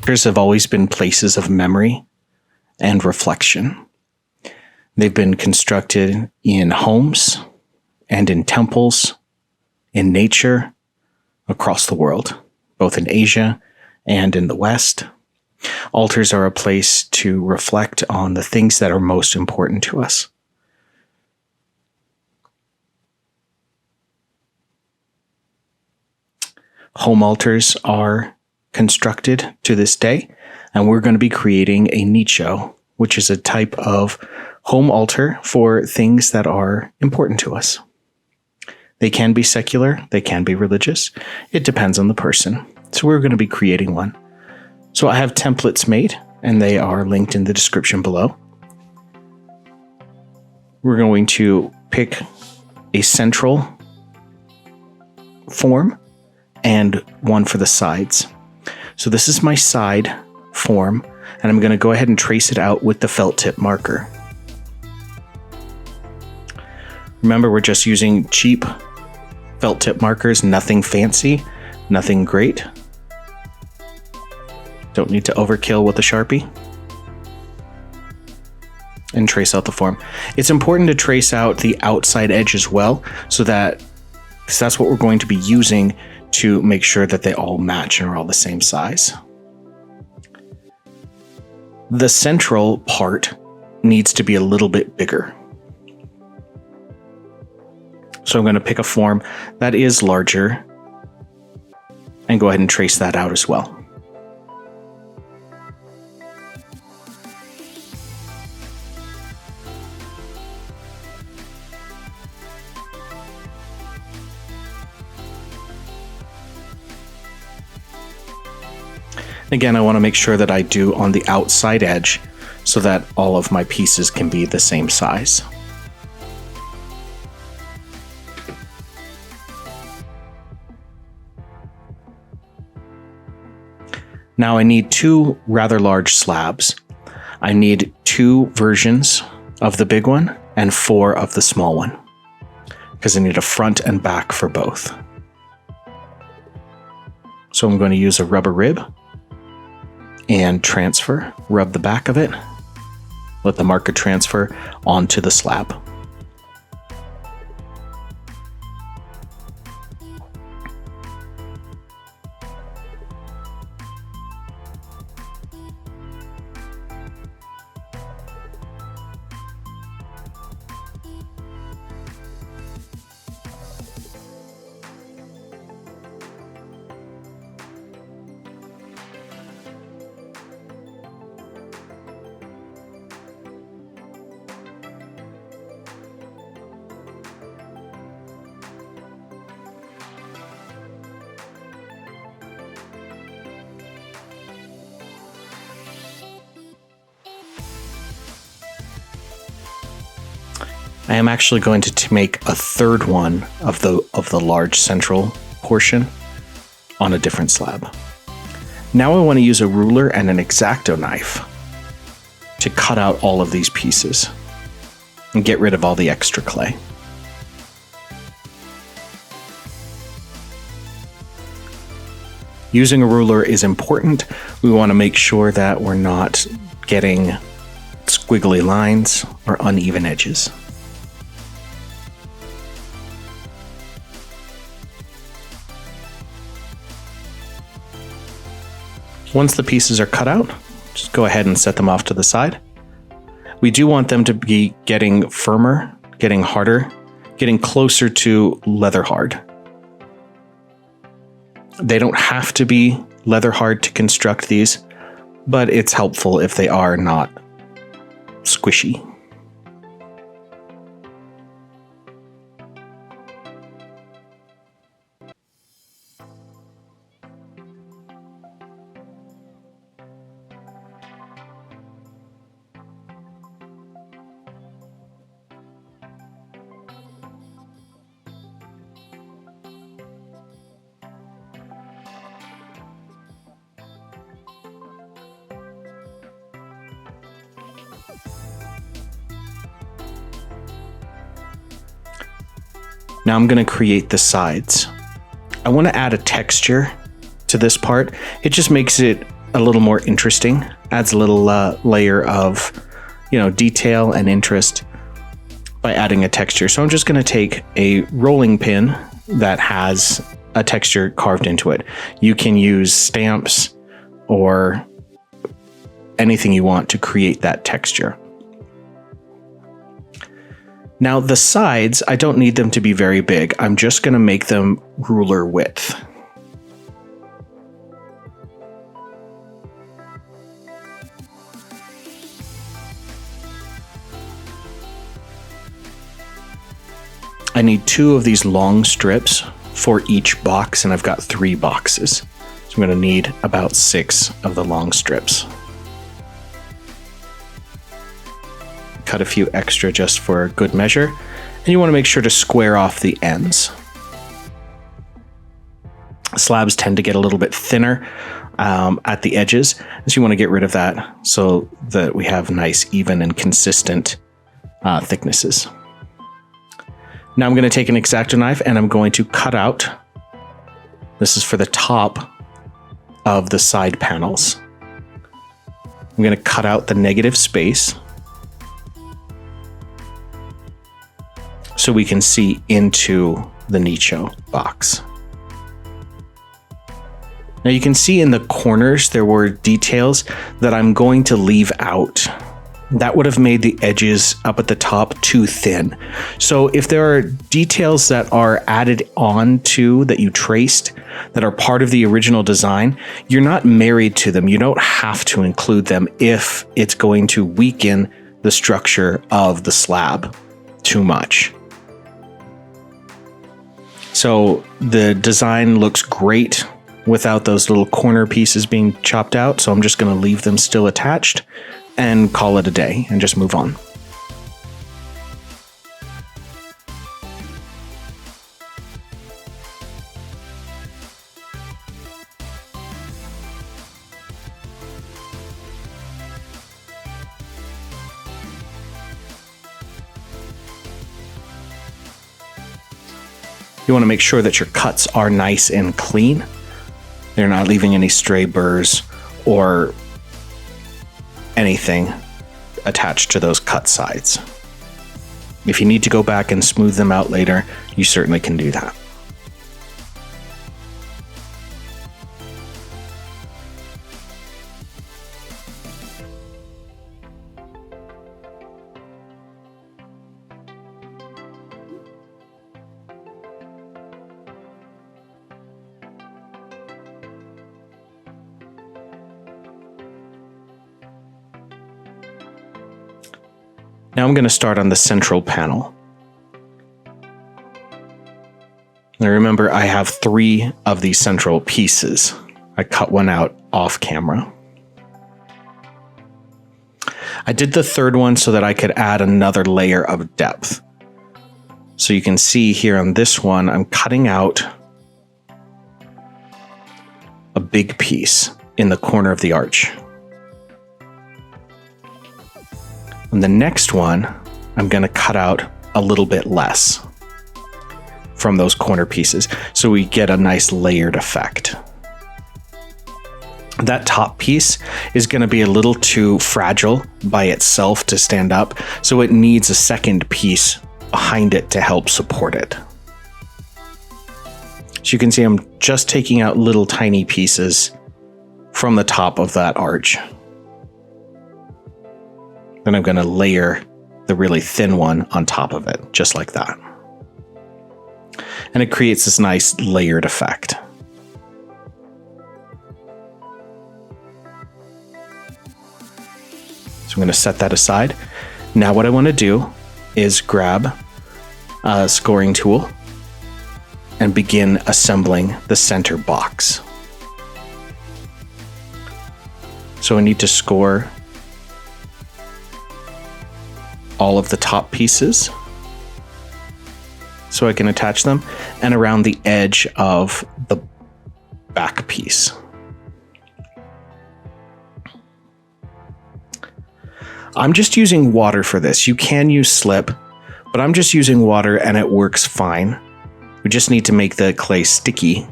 Altars have always been places of memory and reflection. They've been constructed in homes and in temples, in nature, across the world, both in Asia and in the West. Altars are a place to reflect on the things that are most important to us. Home altars are constructed to this day, and we're going to be creating a nicho, which is a type of home altar for things that are important to us. They can be secular, they can be religious. It depends on the person. So we're going to be creating one. So I have templates made, and they are linked in the description below. We're going to pick a central form and one for the sides. So this is my side form, and I'm going to go ahead and trace it out with the felt tip marker. Remember, we're just using cheap felt tip markers, nothing fancy, nothing great. Don't need to overkill with a Sharpie. And trace out the form. It's important to trace out the outside edge as well, so that, because that's what we're going to be using to make sure that they all match and are all the same size. The central part needs to be a little bit bigger. So I'm going to pick a form that is larger and go ahead and trace that out as well. Again, I want to make sure that I do on the outside edge so that all of my pieces can be the same size. Now I need two rather large slabs. I need 2 versions of the big one and 4 of the small one, because I need a front and back for both. So I'm going to use a rubber rib and transfer, rub the back of it, let the marker transfer onto the slab. I am actually going to make a third one of the large central portion on a different slab. Now I want to use a ruler and an X-Acto knife to cut out all of these pieces and get rid of all the extra clay. Using a ruler is important. We want to make sure that we're not getting squiggly lines or uneven edges. Once the pieces are cut out, just go ahead and set them off to the side. We do want them to be getting firmer, getting harder, getting closer to leather hard. They don't have to be leather hard to construct these, but it's helpful if they are not squishy. Now I'm going to create the sides. I want to add a texture to this part. It just makes it a little more interesting, adds a little layer of, detail and interest by adding a texture. So I'm just going to take a rolling pin that has a texture carved into it. You can use stamps or anything you want to create that texture. Now the sides, I don't need them to be very big. I'm just going to make them ruler width. I need 2 of these long strips for each box, and I've got 3 boxes. So I'm going to need about 6 of the long strips. Cut a few extra just for good measure, and you want to make sure to square off the ends. Slabs tend to get a little bit thinner at the edges, so you want to get rid of that so that we have nice, even, and consistent thicknesses. Now I'm going to take an X-Acto knife and I'm going to cut out, this is for the top of the side panels. I'm going to cut out the negative space so we can see into the Nicho box. Now you can see in the corners there were details that I'm going to leave out. That would have made the edges up at the top too thin. So if there are details that are added on to that you traced that are part of the original design, you're not married to them. You don't have to include them if it's going to weaken the structure of the slab too much. So the design looks great without those little corner pieces being chopped out. So I'm just going to leave them still attached and call it a day and just move on. You want to make sure that your cuts are nice and clean. They're not leaving any stray burrs or anything attached to those cut sides. If you need to go back and smooth them out later, you certainly can do that. Now I'm going to start on the central panel. Now remember, I have 3 of these central pieces. I cut one out off camera. I did the 3rd one so that I could add another layer of depth. So you can see here on this one, I'm cutting out a big piece in the corner of the arch. On the next one, I'm going to cut out a little bit less from those corner pieces so we get a nice layered effect. That top piece is going to be a little too fragile by itself to stand up, so it needs a second piece behind it to help support it. So you can see I'm just taking out little tiny pieces from the top of that arch. Then I'm going to layer the really thin one on top of it, just like that. And it creates this nice layered effect. So I'm going to set that aside. Now what I want to do is grab a scoring tool and begin assembling the center box. So I need to score all of the top pieces so I can attach them, and around the edge of the back piece. I'm just using water for this. You can use slip, but I'm just using water and it works fine. We just need to make the clay sticky.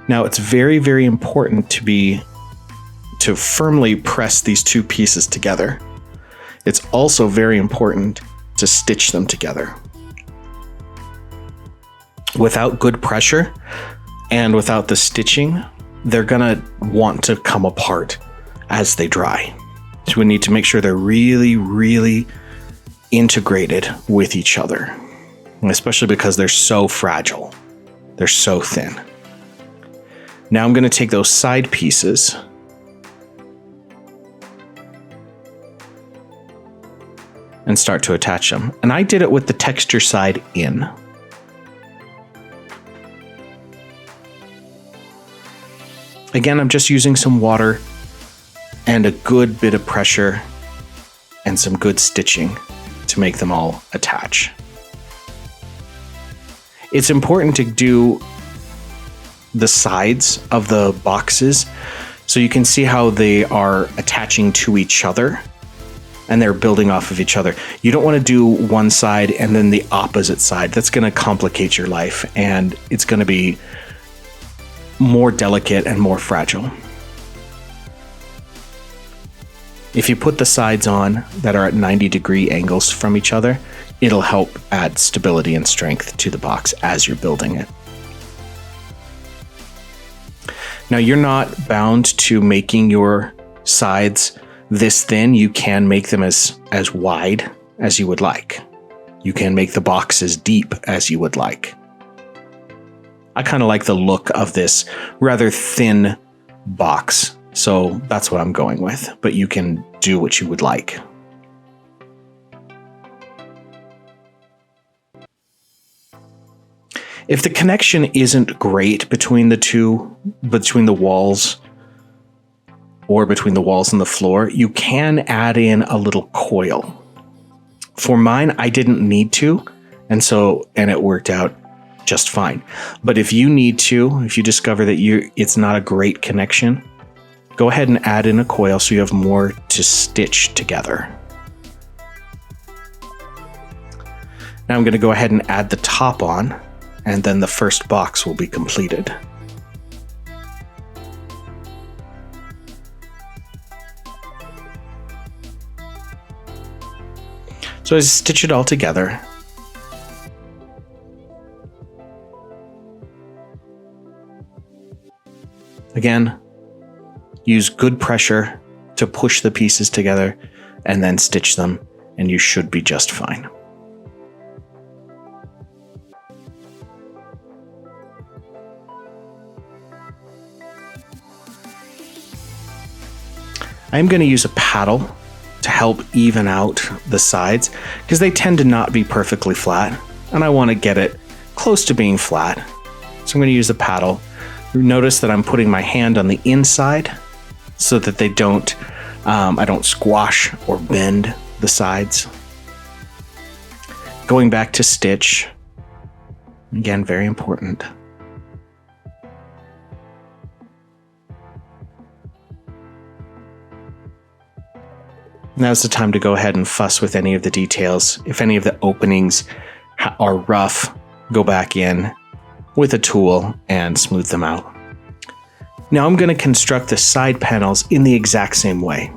Now it's very, very important to firmly press these two pieces together. It's also very important to stitch them together. Without good pressure and without the stitching, they're gonna want to come apart as they dry. So we need to make sure they're really, really integrated with each other, especially because they're so fragile. They're so thin. Now I'm going to take those side pieces and start to attach them. And I did it with the texture side in. Again, I'm just using some water and a good bit of pressure and some good stitching to make them all attach. It's important to do the sides of the boxes so you can see how they are attaching to each other and they're building off of each other. You don't want to do one side and then the opposite side. That's going to complicate your life and it's going to be more delicate and more fragile. If you put the sides on that are at 90-degree angles from each other, it'll help add stability and strength to the box as you're building it. Now, you're not bound to making your sides this thin. You can make them as wide as you would like. You can make the box as deep as you would like. I kind of like the look of this rather thin box, so that's what I'm going with, but you can do what you would like. If the connection isn't great between the walls or between the walls and the floor, you can add in a little coil. For mine, I didn't need to, and it worked out just fine. But if you need to, if you discover that it's not a great connection, go ahead and add in a coil so you have more to stitch together. Now I'm going to go ahead and add the top on, and then the first box will be completed. So I stitch it all together. Again, use good pressure to push the pieces together and then stitch them, and you should be just fine. I'm going to use a paddle to help even out the sides because they tend to not be perfectly flat, and I want to get it close to being flat. So I'm going to use a paddle. Notice that I'm putting my hand on the inside so that they don't, I don't squash or bend the sides. Going back to stitch, again, very important. Now's the time to go ahead and fuss with any of the details. If any of the openings are rough, go back in with a tool and smooth them out. Now I'm going to construct the side panels in the exact same way.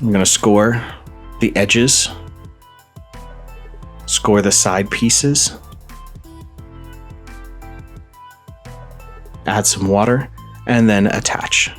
I'm going to score the edges, score the side pieces, add some water, and then attach.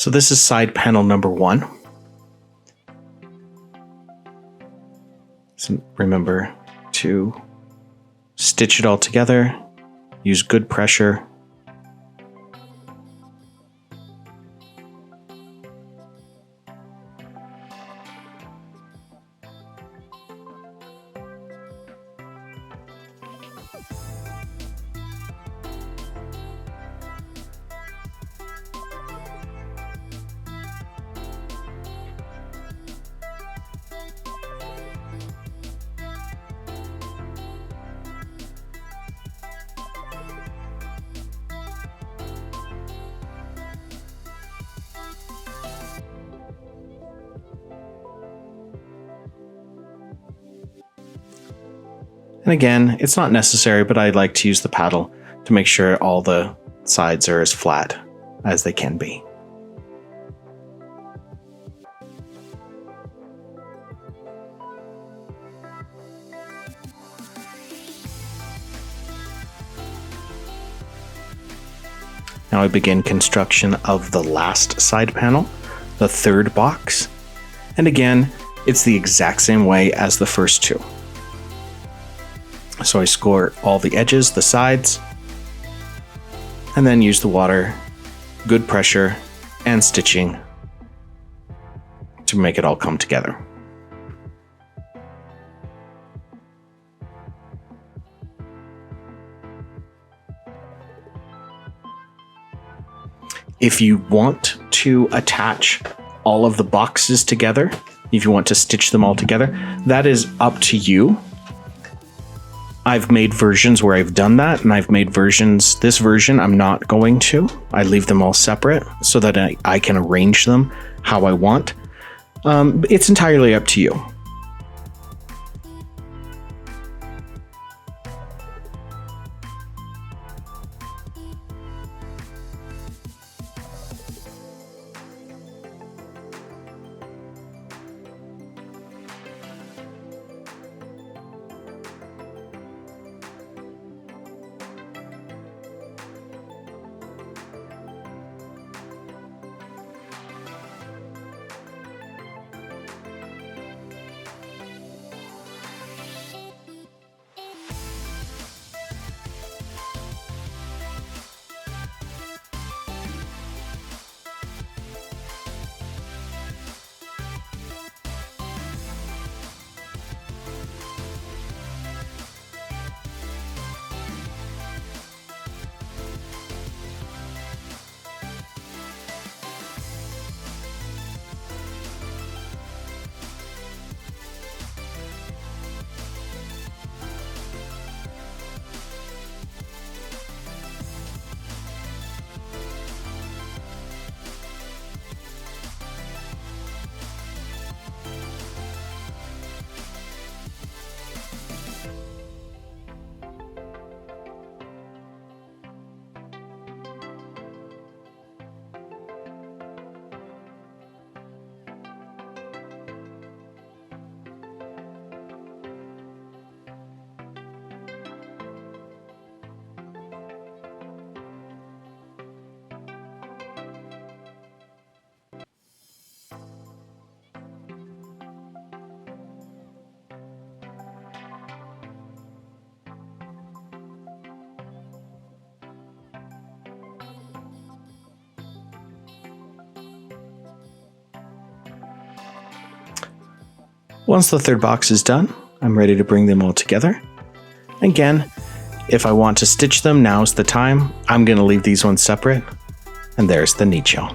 So this is side panel number 1. So remember to stitch it all together, use good pressure. And again, it's not necessary, but I like to use the paddle to make sure all the sides are as flat as they can be. Now I begin construction of the last side panel, the third box. And again, it's the exact same way as the first two. So I score all the edges, the sides, and then use the water, good pressure, and stitching to make it all come together. If you want to attach all of the boxes together, if you want to stitch them all together, that is up to you. I've made versions where I've done that, and I've made versions, this version I'm not going to. I leave them all separate so that I can arrange them how I want. It's entirely up to you. Once the third box is done, I'm ready to bring them all together. Again, if I want to stitch them, now's the time. I'm going to leave these ones separate. And there's the Nicho.